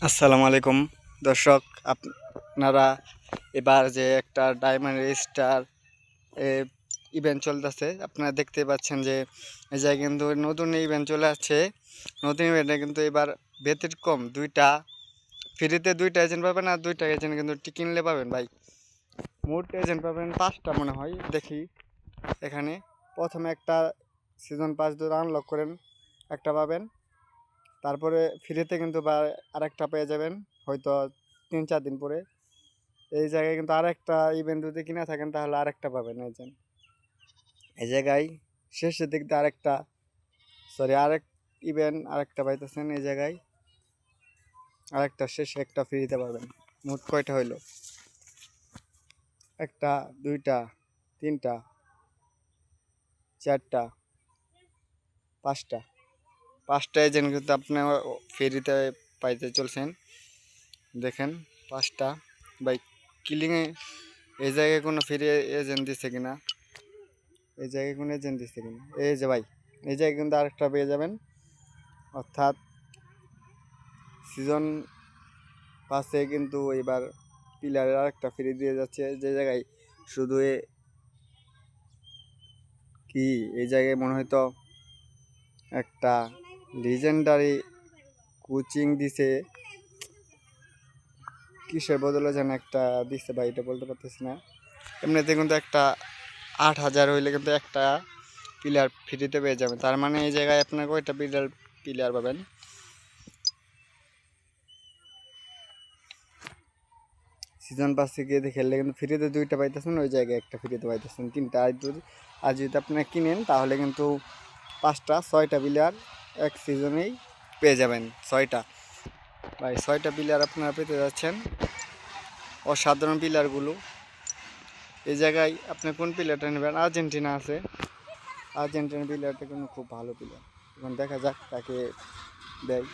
আসসালামু আলাইকুম দর্শক, আপনারা এবার যে একটা ডায়মন্ড স্টার ইভেন্ট চলতেছে, আপনারা দেখতে পাচ্ছেন যে এই জায়গায় কিন্তু নতুন ইভেন্ট চলে আসছে। নতুন ইভেন্টে কিন্তু এবার ব্যতিক্রম দুইটা ফ্রিতে দুইটা এজেন্ট পাবেন, আর দুইটা এজেন্ট কিন্তু কিনলে পাবেন ভাই। মোট এজেন্ট পাবেন 5টা মনে হয়। দেখি এখানে প্রথমে একটা সিজন পাস ধরে আনলক করেন, একটা পাবেন। তারপরে ফ্রিতে কিন্তু বা আরেকটা পেয়ে যাবেন হয়তো 3-4 দিন পরে। এই জায়গায় কিন্তু আরেকটা ইভেন্ট যদি কিনে থাকেন তাহলে আরেকটা পাবেন এজেন্ট। এই জায়গায় শেষের দিক দিয়ে আরেক ইভেন্ট আরেকটা পাইতেছেন। এই জায়গায় আরেকটা শেষে একটা ফ্রিতে পাবেন। মোট কয়টা হইলো? একটা, দুইটা, তিনটা, চারটা, পাঁচটা এজেন্ট কিন্তু আপনি ফ্রিতে পাইতে চলছেন। দেখেন 5টা বাই কিলিংয়ে। এই জায়গায় কোনো ফ্রি এজেন্ট দিচ্ছে কিনা, এই জায়গায় কোনো এজেন্ট দিচ্ছে কিনা। এই যে ভাই, এই জায়গায় কিন্তু আরেকটা পেয়ে যাবেন। অর্থাৎ সিজন পাসে কিন্তু এবার পিলারের আরেকটা ফ্রি দিয়ে যাচ্ছে। যে জায়গায় শুধু কি এই জায়গায় মনে হয়তো একটা লিজেন্ডারি কোচিং দিছে, কিসের বদলে যেন একটা দিচ্ছে ভাই, এটা বলতে পারতেছি না। এমনিতে কিন্তু একটা 8,000 হইলে কিন্তু একটা প্লেয়ার ফ্রিতে পেয়ে যাবেন। তার মানে এই জায়গায় আপনার কয়টা প্লেয়ার পাবেন? সিজন পাসে গিয়ে খেললে কিন্তু ফ্রিতে 2টা পাইতেছেন, ওই জায়গায় একটা ফ্রিতে পাইতেছেন 3টা। আর যদি আপনারা কিনেন তাহলে কিন্তু 5টা 6টা প্লেয়ার এক সিজনেই পেয়ে যাবেন। 6টা ভাই, 6টা প্লেয়ার আপনারা পেতে যাচ্ছেন। অসাধারণ প্লেয়ারগুলো। এই জায়গায় আপনি কোন প্লেয়ারটা নেবেন? আর্জেন্টিনা আছে, আর্জেন্টিনার প্লেয়ারটা কিন্তু খুব ভালো প্লেয়ার। এখন দেখা যাক তাকে দেয়।